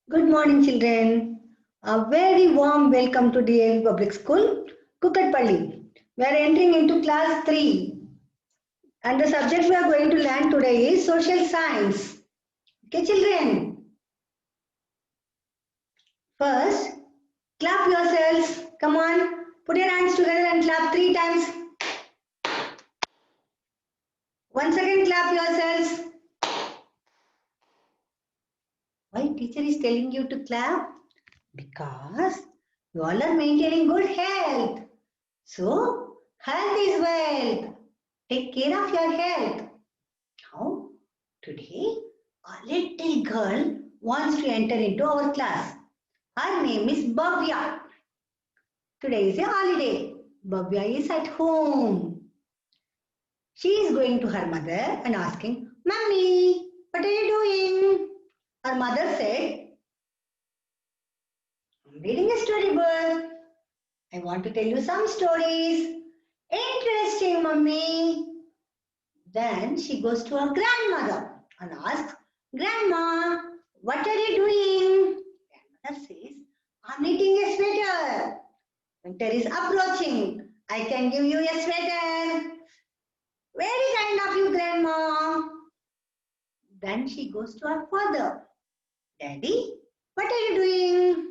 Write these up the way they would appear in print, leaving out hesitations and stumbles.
Good morning, children. A very warm welcome to DAV Public School, Kukatpalli. We are entering into class 3 and the subject we are going to learn today is social science. Okay, children. First, clap yourselves. Come on, put your hands together and clap 3 times. Once again, clap yourselves. Why teacher is telling you to clap? Because you all are maintaining good health. So, health is wealth. Take care of your health. Now, today, a little girl wants to enter into our class. Her name is Bhavya. Today is a holiday. Bhavya is at home. She is going to her mother and asking, Mommy, what are you doing? Her mother said, I'm reading a storybook. I want to tell you some stories. Interesting, Mummy. Then she goes to her grandmother and asks, Grandma, what are you doing? Grandmother says, I'm knitting a sweater. Winter is approaching. I can give you a sweater. Very kind of you, Grandma. Then she goes to her father. Daddy, what are you doing?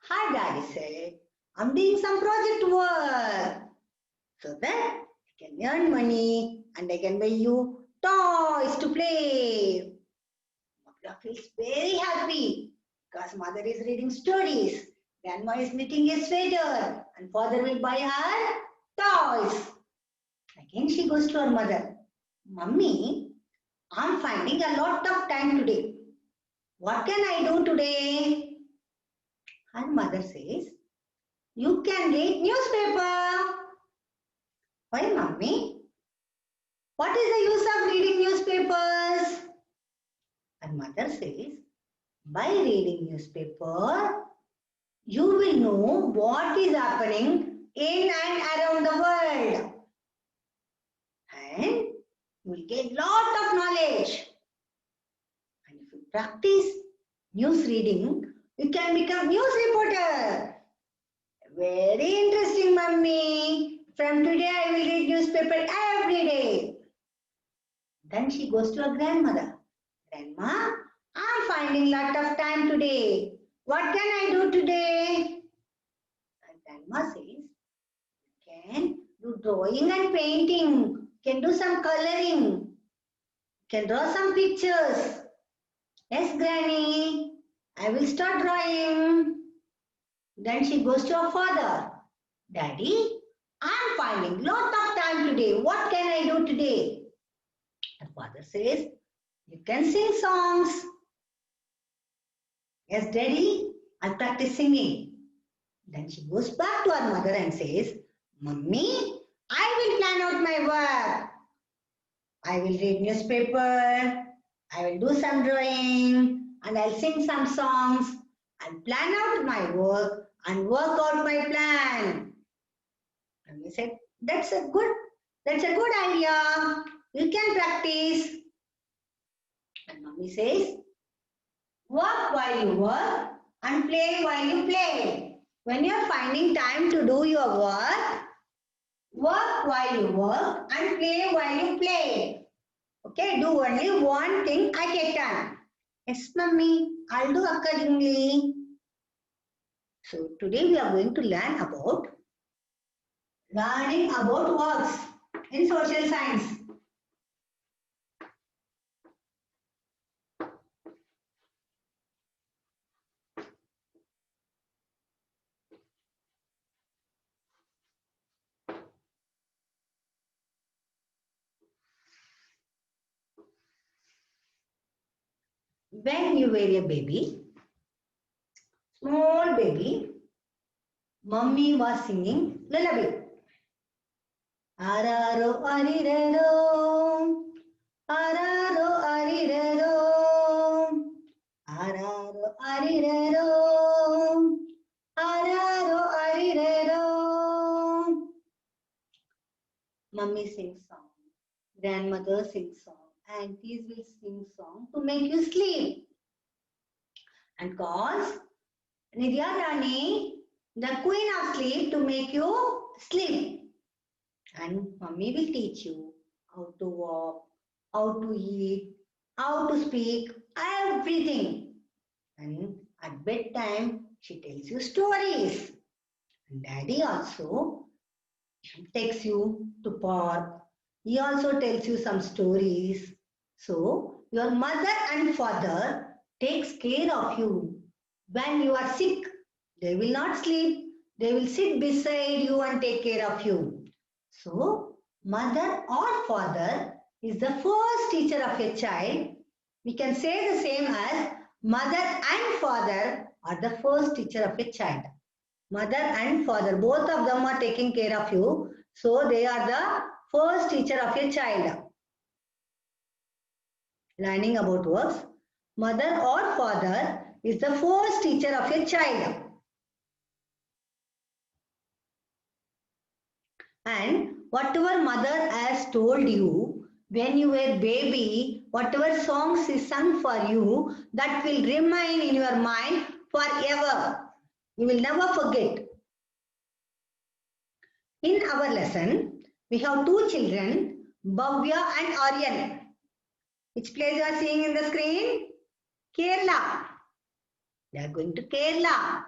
Her daddy said, I'm doing some project work so that I can earn money and I can buy you toys to play. Bhavya feels very happy because mother is reading stories, grandma is knitting a sweater, and father will buy her toys. Again, she goes to her mother. Mummy, I'm finding a lot of time today. What can I do today? Her mother says, you can read newspaper. Why, Mummy? What is the use of reading newspapers? Her mother says, by reading newspaper, you will know what is happening in and around the world. And you will get lot of knowledge. And if you practice news reading, you can become news reporter. Very interesting, Mummy. From today, I will read newspaper every day. Then she goes to her grandmother. Grandma, I'm finding lot of time today. What can I do today? And grandma says, you can do drawing and painting. You can do some coloring. You can draw some pictures. Yes, Granny, I will start drawing. Then she goes to her father. Daddy, I'm finding lot of time today. What can I do today? Her father says, you can sing songs. Yes, Daddy, I'll practice singing. Then she goes back to her mother and says, Mummy, I will plan out my work. I will read newspaper, I will do some drawing, and I'll sing some songs. I'll plan out my work and work out my plan. And we said, that's a good idea. You can practice. And Mummy says, work while you work and play while you play. When you're finding time to do your work while you work and play while you play. Okay, do only one thing at a time. Yes, Mummy, I'll do accordingly. So today we are going to learn about learning about works in social science. When you were a baby, small baby, Mummy was singing lullaby. Araro ariraro, araro ariraro, araro ariraro, araro ariraro. Mummy sings song, grandmother sings song, aunties will sing song to make you sleep. and calls, Nidya Rani, the queen of sleep, to make you sleep. And mummy will teach you how to walk, how to eat, how to speak, everything. And at bedtime, she tells you stories. And daddy also takes you to park. He also tells you some stories. So your mother and father takes care of you. When you are sick, they will not sleep. They will sit beside you and take care of you. So mother or father is the first teacher of a child. We can say the same as mother and father are the first teacher of a child. Mother and father, both of them are taking care of you. So they are the first teacher of your child. Learning about works. Mother or father is the first teacher of your child. And whatever mother has told you when you were baby, whatever songs is sung for you, that will remain in your mind forever. You will never forget. In our lesson, we have two children, Bhavya and Aryan. Which place you are seeing in the screen? Kerala. They are going to Kerala.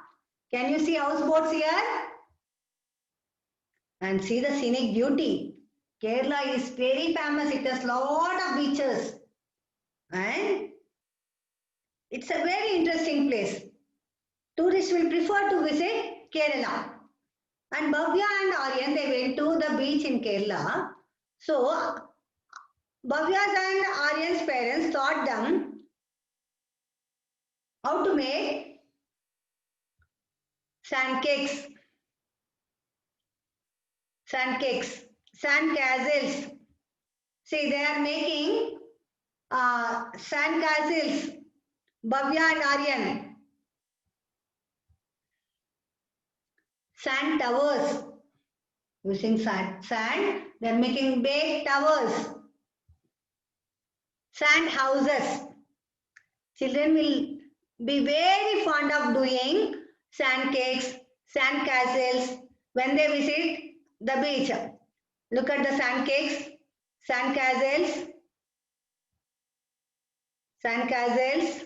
Can you see houseboats here? And see the scenic beauty. Kerala is very famous. It has lot of beaches. And it's a very interesting place. Tourists will prefer to visit Kerala. And Bhavya and Aryan, they went to the beach in Kerala. So, Bhavya's and Aryan's parents taught them how to make sand cakes, sand castles. See, they are making sand castles, Bhavya and Aryan. Sand towers. Using sand, they are making big towers. Sand houses. Children will be very fond of doing sand cakes, sand castles when they visit the beach. Look at the sand cakes, sand castles, sand castles,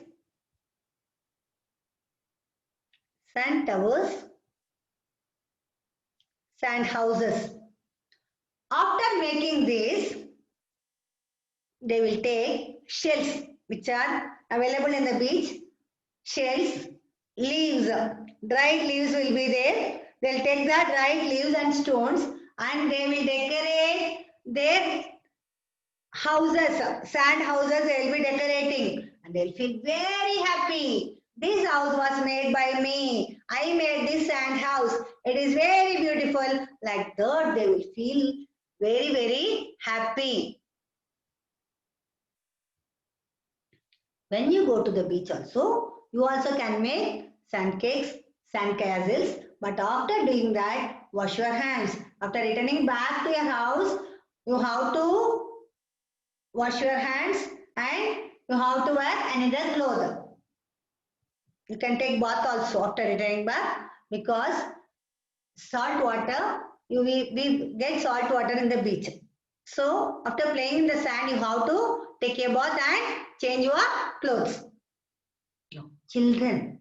sand towers, sand houses. After making this, they will take shells which are available in the beach. Shells, leaves, dried leaves will be there. They'll take the dried leaves and stones and they will decorate their houses, sand houses they will be decorating and they'll feel very happy. This house was made by me. I made this sand house. It is very beautiful. Like that they will feel very, very happy. When you go to the beach also, you also can make sand cakes, sand castles. But after doing that, wash your hands. After returning back to your house, you have to wash your hands and you have to wear another clothes. You can take bath also after returning back because salt water, we get salt water in the beach. So after playing in the sand, you have to take a bath and change your clothes. Children,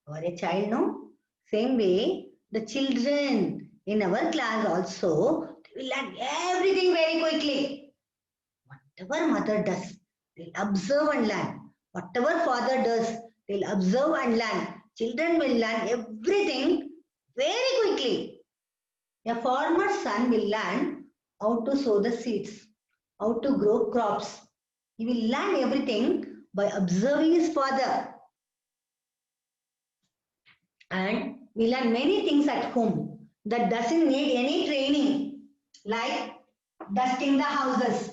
you are a child, no? Same way, the children in our class also, they will learn everything very quickly. Whatever mother does, they'll observe and learn. Whatever father does, they'll observe and learn. Children will learn everything very quickly. A farmer's son will learn how to sow the seeds, how to grow crops. He will learn everything by observing his father. And we learn many things at home that doesn't need any training, like dusting the houses.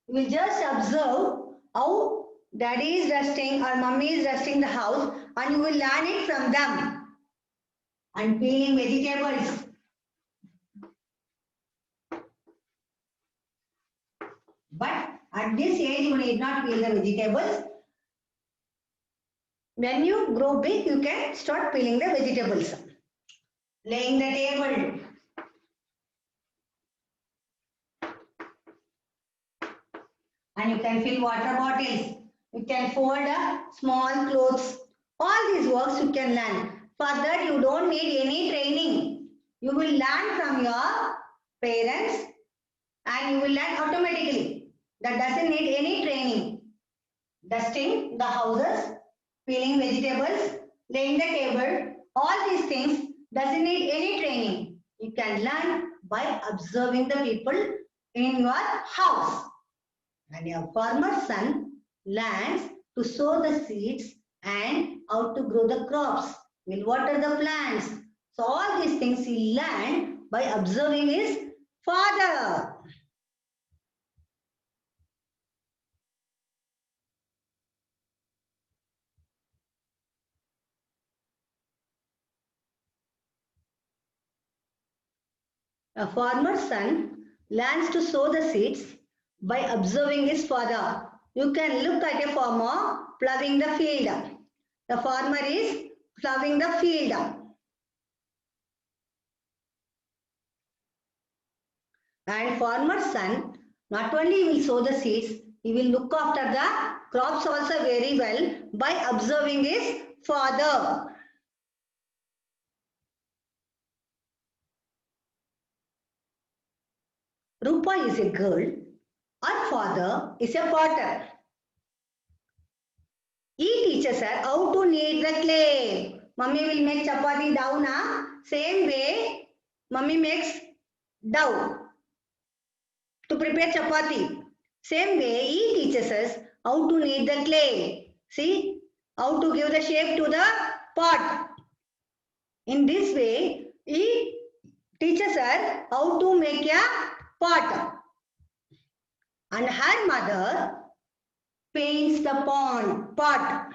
We will just observe how daddy is dusting or mummy is dusting the house and you will learn it from them. And peeling vegetables. But At this age, you need not peel the vegetables. When you grow big, you can start peeling the vegetables. Laying the table. And you can fill water bottles. You can fold small clothes. All these works you can learn. For that, you don't need any training. You will learn from your parents and you will learn automatically. That doesn't need any training. Dusting the houses, peeling vegetables, laying the table, all these things doesn't need any training. You can learn by observing the people in your house. And your farmer's son learns to sow the seeds and how to grow the crops, will water the plants. So all these things he learned by observing his father. A farmer's son learns to sow the seeds by observing his father. You can look at a farmer plowing the field. The farmer is plowing the field. And farmer's son not only will sow the seeds, he will look after the crops also very well by observing his father. Rupa is a girl. Her father is a potter. He teaches her how to knead the clay. Mummy will make chapati dough na. Same way, mummy makes dough to prepare chapati. Same way, he teaches us how to knead the clay. See, how to give the shape to the pot. In this way, he teaches her how to make a pot. And her mother paints the pot.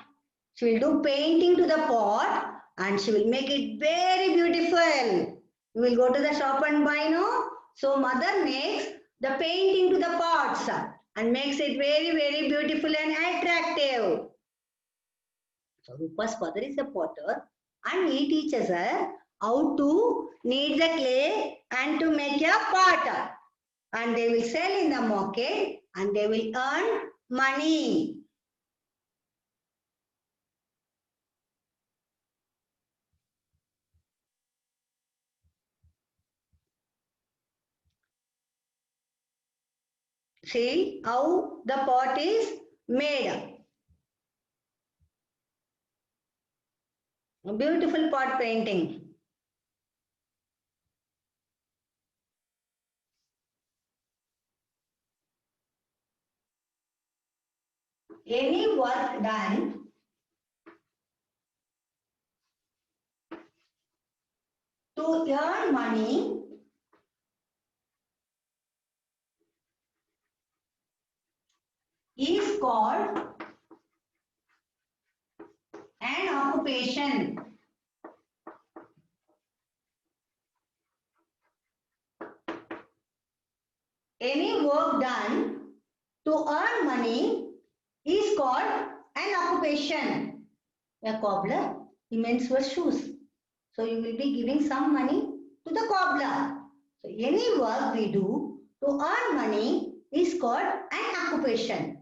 She will do painting to the pot and she will make it very beautiful. You will go to the shop and buy, no? So mother makes the painting to the pots and makes it very, very beautiful and attractive. So Rupa's father is a potter and he teaches her how to knead the clay and to make a pot. And they will sell in the market and they will earn money. See how the pot is made. A beautiful pot painting. Any work done to earn money is called an occupation. Any work done to earn money is called an occupation. A cobbler, he mends your shoes. So you will be giving some money to the cobbler. So any work we do to earn money is called an occupation.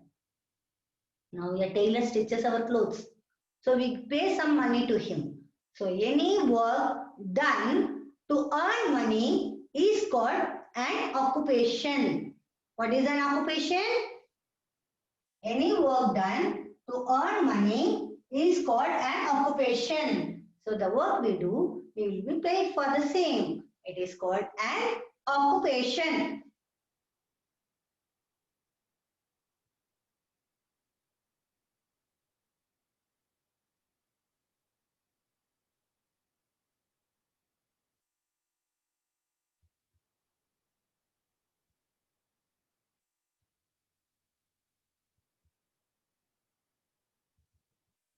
Now a tailor stitches our clothes. So we pay some money to him. So any work done to earn money is called an occupation. What is an occupation? Any work done to earn money is called an occupation. So the work we do, we will be paid for the same. It is called an occupation.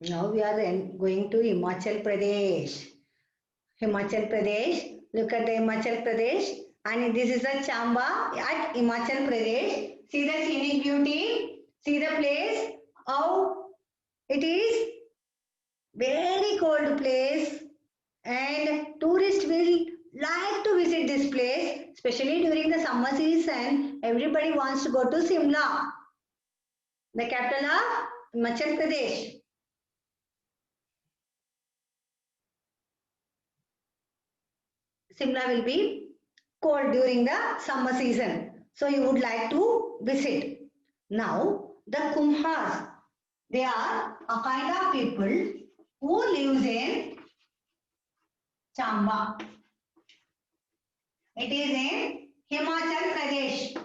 Now we are going to Himachal Pradesh. Himachal Pradesh. Look at the Himachal Pradesh. And this is a Chamba at Himachal Pradesh. See the scenic beauty. See the place. How it is very cold place, and tourists will like to visit this place, especially during the summer season. Everybody wants to go to Simla, the capital of Himachal Pradesh. Simla will be cold during the summer season, so you would like to visit. Now the Kumhars, they are a kind of people who lives in Chamba. It is in Himachal Pradesh.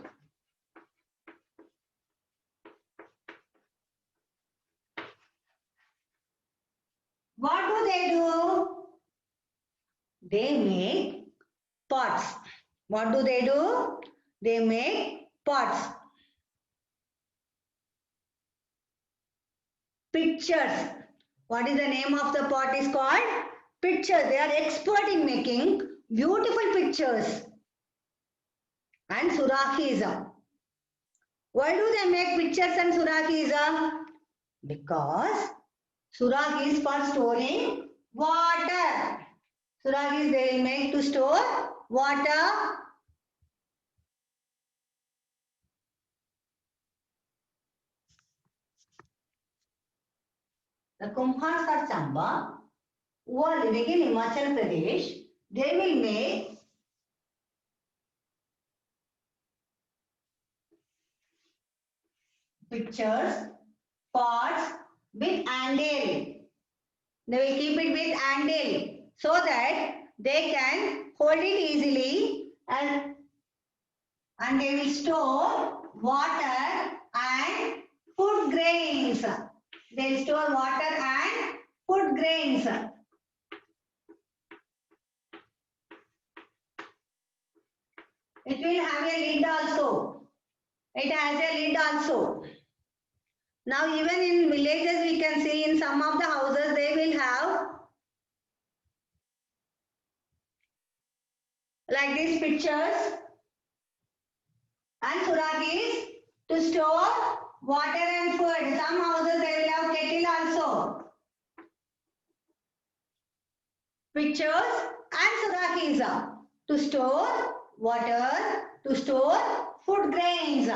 What do they do? They make pots. What do? They make pots. Pictures. What is the name of the pot is called? Pictures. They are expert in making beautiful pictures. And Surakhis. Why do they make pictures and Surakhis? Because Surakh is for storing water. Surakh they will make to store water. The Kumhars or Chamba who are living in Himachal Pradesh, they will make pictures, pots with handle. They will keep it with handle so that they can hold it easily, and they will store water and food grains. They will store water and food grains. It will have a lid also. It has a lid also. Now even in villages we can see in some of the houses they will have like these pictures and Surakhis to store water and food. Some houses they will have kettle also. Pictures and Surakhis to store water, to store food grains.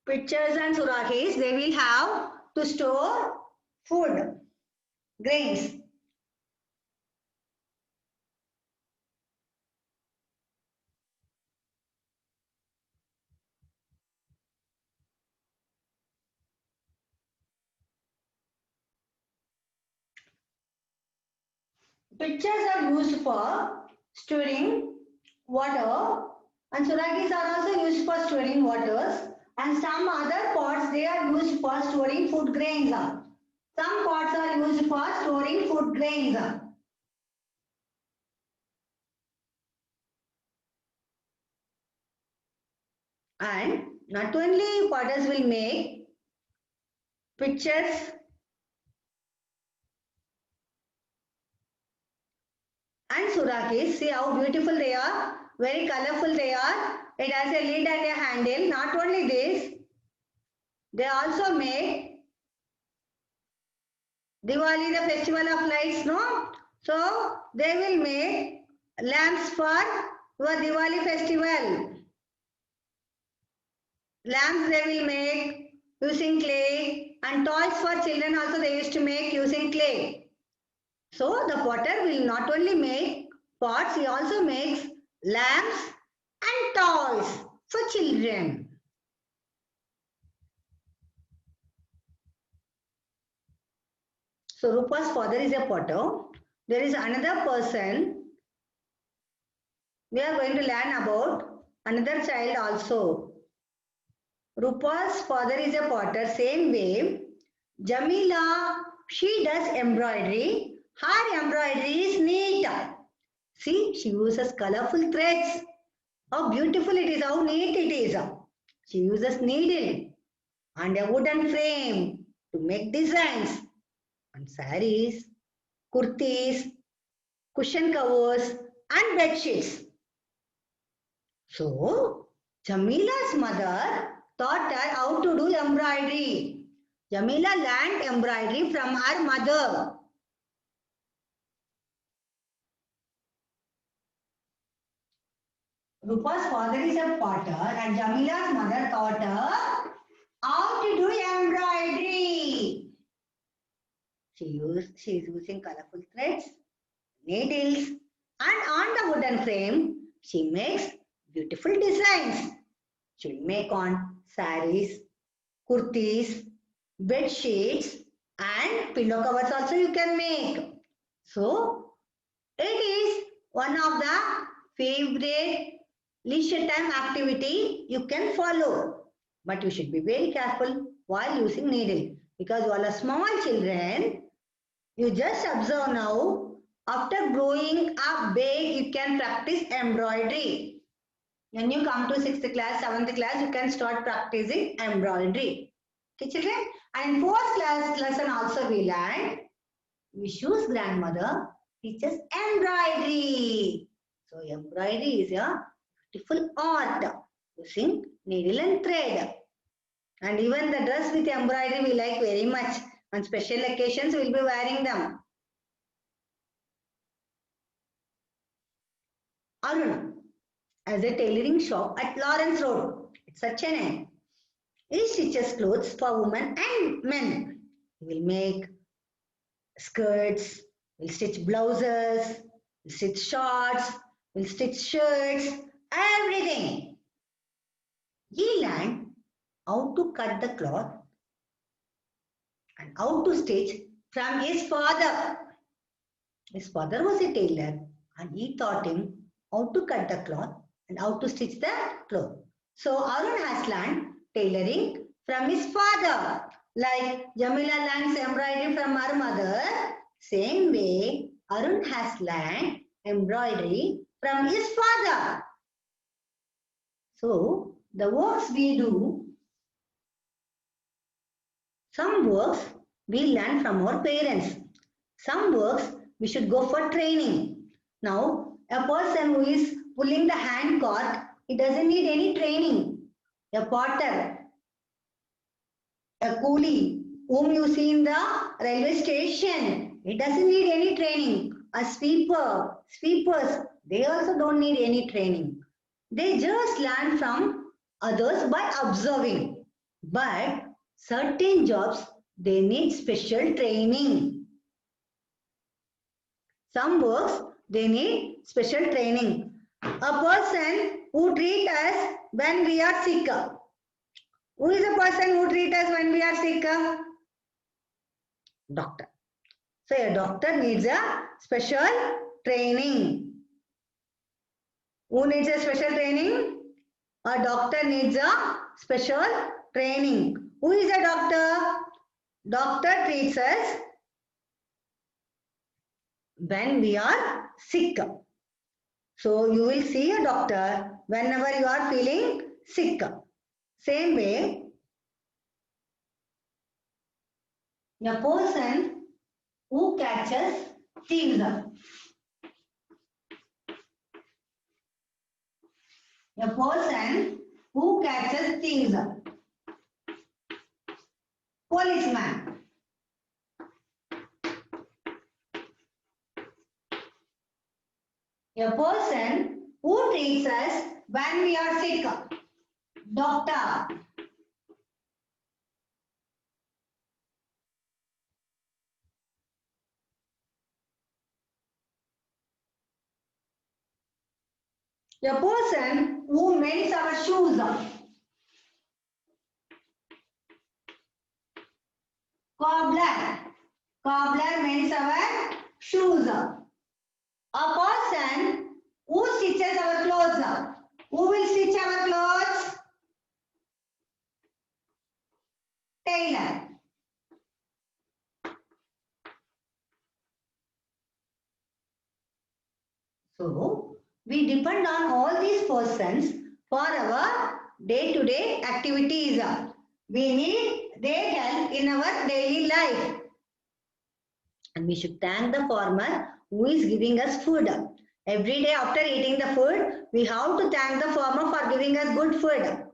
Pictures and Surakhis, they will have to store food, grains. Pictures are used for storing water, and Surakhis are also used for storing waters, and some other pots they are used for storing food grains. Some pots are used for storing food grains. And not only potters will make pictures and Surakhis, see how beautiful they are, very colorful they are. It has a lid and a handle. Not only this, they also make Diwali, the festival of lights, no? So they will make lamps for your Diwali festival. Lamps they will make using clay, and toys for children also they used to make using clay. So the potter will not only make pots, he also makes lamps and toys for children. So Rupa's father is a potter. There is another person. We are going to learn about another child also. Rupa's father is a potter. Same way, Jamila, she does embroidery. Her embroidery is neat. See, she uses colorful threads. How beautiful it is, how neat it is. She uses needle. and a wooden frame to make designs on saris, kurtis, cushion covers and bed sheets. So, Jamila's mother taught her how to do embroidery. Jamila learned embroidery from her mother. Rupa's father is a potter and Jamila's mother taught her how to do embroidery. She is using colorful threads, needles, and on the wooden frame, she makes beautiful designs. She will make on saris, kurtis, bed sheets, and pillow covers also you can make. So, it is one of the favorite leisure time activity you can follow. But you should be very careful while using needle because while a small children, you just observe now, after growing up big, you can practice embroidery. When you come to 6th class, 7th class, you can start practicing embroidery. Okay, children? And 4th class lesson also we learned. Vishu's grandmother teaches embroidery. So embroidery is a beautiful art using needle and thread. And even the dress with embroidery we like very much. On special occasions we'll be wearing them. Arun has a tailoring shop at Lawrence Road. It's such a name. He stitches clothes for women and men. He will make skirts, will stitch blouses, will stitch shorts, will stitch shirts, everything. He learned how to cut the cloth and how to stitch from his father. His father was a tailor and he taught him how to cut the cloth and how to stitch the cloth. So Arun has learned tailoring from his father. Like Jamila learns embroidery from her mother, same way Arun has learned embroidery from his father. So the works we do, some works we learn from our parents. Some works we should go for training. Now, a person who is pulling the hand cart, he doesn't need any training. A potter, a coolie, whom you see in the railway station, he doesn't need any training. A sweeper, sweepers, they also don't need any training. They just learn from others by observing. But certain jobs, they need special training. Some works, they need special training. A person who treats us when we are sick. Who is the person who treats us when we are sick? Doctor. So a doctor needs a special training. Who needs a special training? A doctor needs a special training. Who is a doctor? Doctor treats us when we are sick. So you will see a doctor whenever you are feeling sick. Same way, a person who catches thieves. A person who catches thieves. Policeman. A person who treats us when we are sick. Doctor. A person who mends our shoes. Cobbler. Cobbler mends our shoes. A person who stitches our clothes. Who will stitch our clothes? Tailor. So, we depend on all these persons for our day-to-day activities. We need their help in our daily life. And we should thank the farmer who is giving us food. Every day after eating the food, we have to thank the farmer for giving us good food.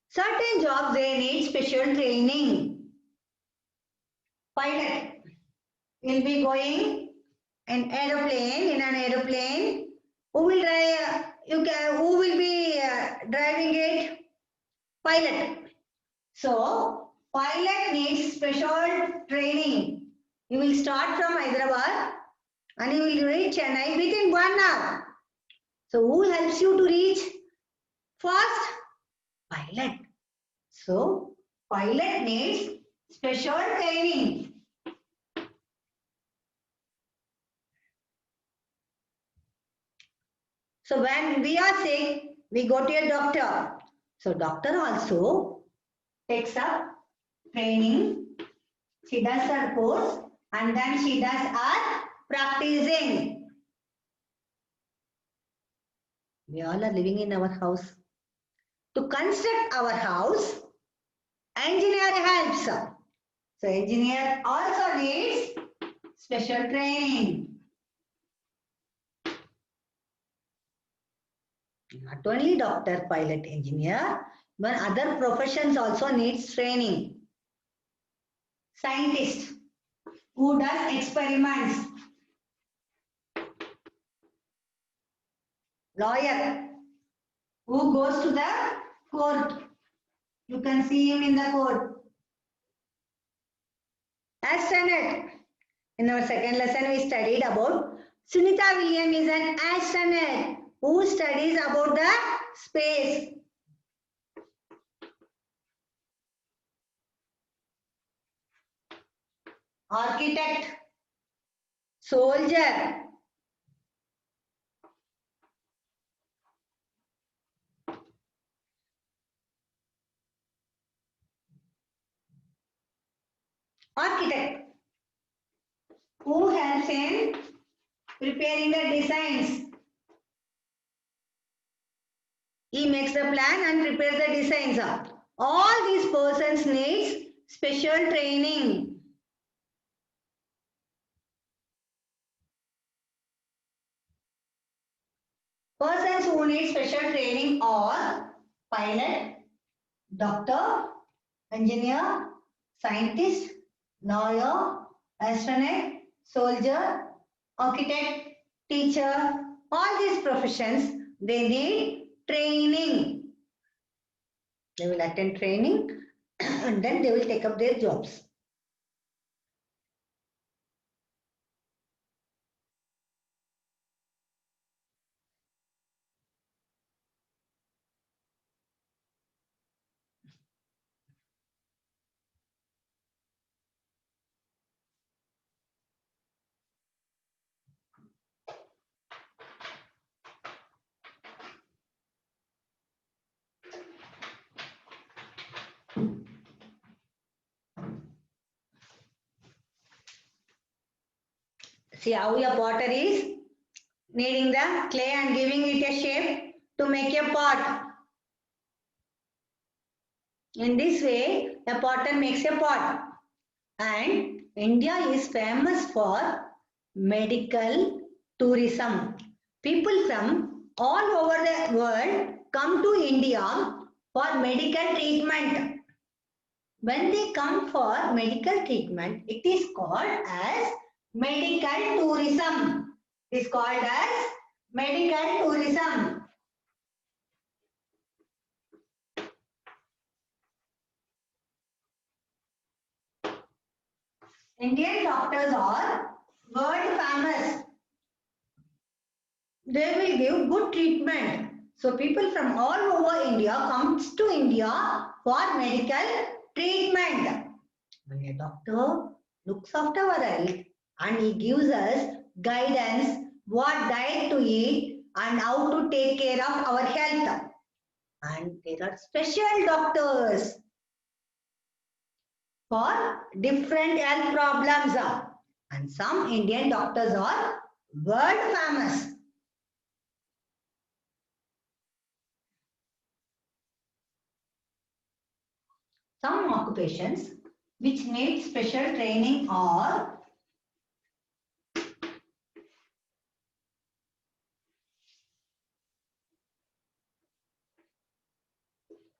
Certain jobs, they need special training. Pilot will be going in an aeroplane. Who will drive? Who will be driving it? Pilot. So, pilot needs special training. You will start from Hyderabad and you will reach Chennai within 1 hour. So, who helps you to reach fast? Pilot. So, pilot needs special training. So, when we are sick, we go to a doctor. So, doctor also takes up training. She does her course and then she does her practicing. We all are living in our house. To construct our house, engineer helps. So engineer also needs special training. Not only doctor, pilot, engineer, but other professions also needs training. Scientist who does experiments. Lawyer who goes to the court. You can see him in the court. Astronaut. In our second lesson, we studied about Sunita Williams is an astronaut who studies about the space. Architect, soldier, architect who helps in preparing the designs. He makes the plan and prepares the designs. All these persons needs special training. Persons who need special training are pilot, doctor, engineer, scientist, lawyer, astronaut, soldier, architect, teacher. All these professions, they need training. They will attend training and then they will take up their jobs. See how a potter is kneading the clay and giving it a shape to make a pot. In this way, a potter makes a pot. And India is famous for medical tourism. People from all over the world come to India for medical treatment. When they come for medical treatment, it is called as medical tourism. It is called as medical tourism. Indian doctors are world famous. They will give good treatment. So people from all over India comes to India for medical treatment. When a doctor looks after our health and he gives us guidance what diet to eat and how to take care of our health. And there are special doctors for different health problems. And some Indian doctors are world famous. Some occupations which need special training are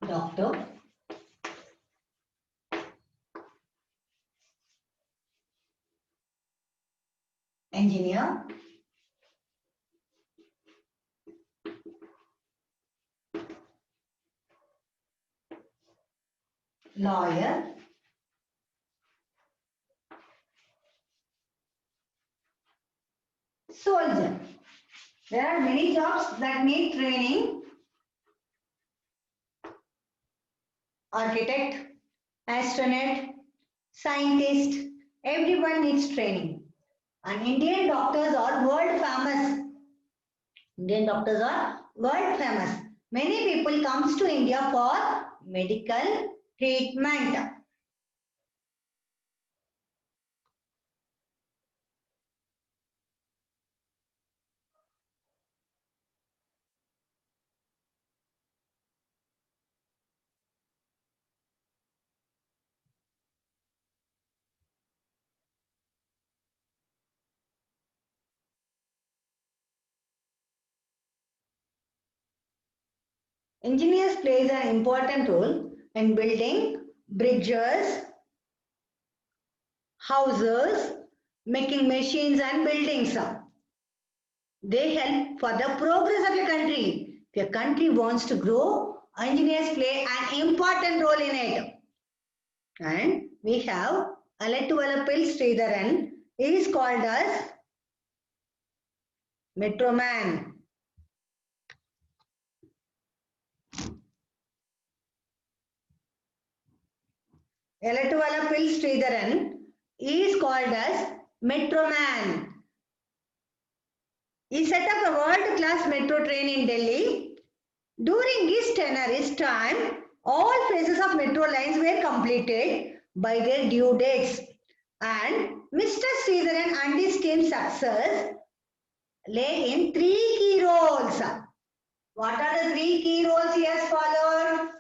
doctor, engineer, lawyer, soldier. There are many jobs that need training. Architect, astronaut, scientist, everyone needs training. And Indian doctors are world famous. Indian doctors are world famous. Many people comes to India for medical treatment. Engineers plays an important role in building bridges, houses, making machines and buildings. They help for the progress of your country. If your country wants to grow, engineers play an important role in it. And we have Alattuvalapil Sridharan. He is called as Metro Man. Alattuvalapil Sridharan is called as Metro Man. He set up a world-class metro train in Delhi. During his tenure, his time, all phases of metro lines were completed by their due dates. And Mr. Sridharan and his team's success lay in three key roles. What are the three key roles he has followed?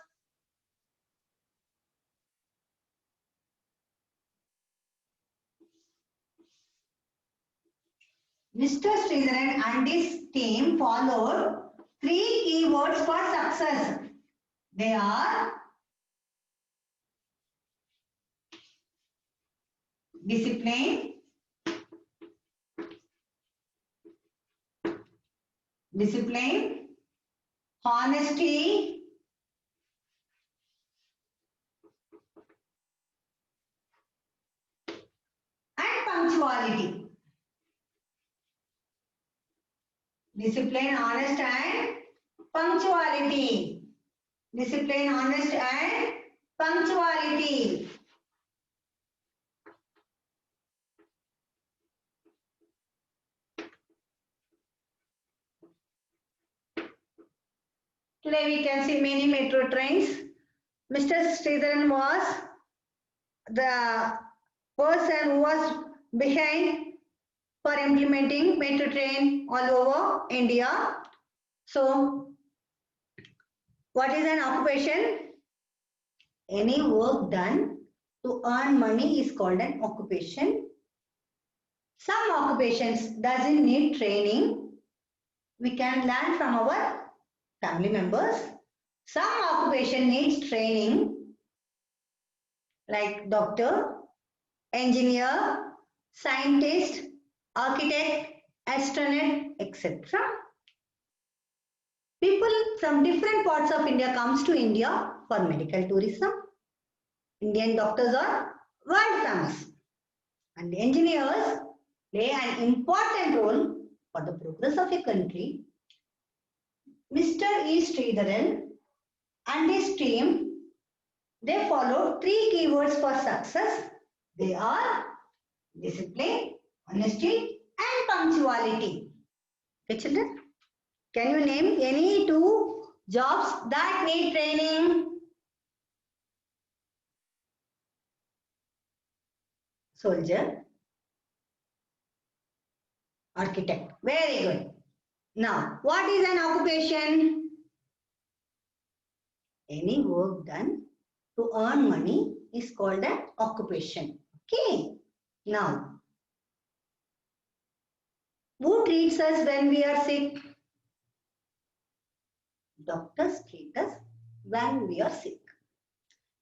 Mr. Sridharan and his team followed three keywords for success. They are discipline, honesty, and punctuality. Discipline, honest, and punctuality. Discipline, honest, and punctuality. Today we can see many metro trains. Mr. Sridharan was the person who was behind for implementing metro train all over India. So, what is an occupation? Any work done to earn money is called an occupation. Some occupations doesn't need training. We can learn from our family members. Some occupation needs training like doctor, engineer, scientist, architect, astronaut, etc. People from different parts of India comes to India for medical tourism. Indian doctors are world famous. And engineers play an important role for the progress of a country. Mr. E. Sridharan and his team, they follow three keywords for success. They are discipline, honesty, and punctuality. Okay, children? Can you name any two jobs that need training? Soldier, architect. Very good. Now, what is an occupation? Any work done to earn money is called an occupation. Okay. Now, who treats us when we are sick? Doctors treat us when we are sick.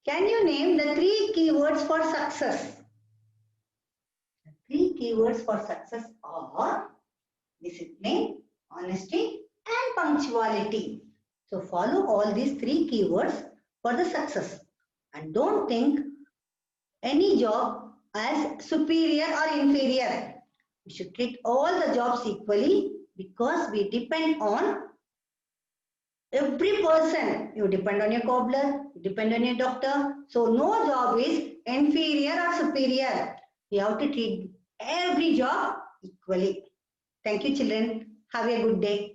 Can you name the 3 keywords for success? The 3 keywords for success are discipline, honesty, and punctuality. So follow all these 3 keywords for the success. And don't think any job as superior or inferior. We should treat all the jobs equally because we depend on every person. You depend on your cobbler, you depend on your doctor. So no job is inferior or superior. We have to treat every job equally. Thank you, children. Have a good day.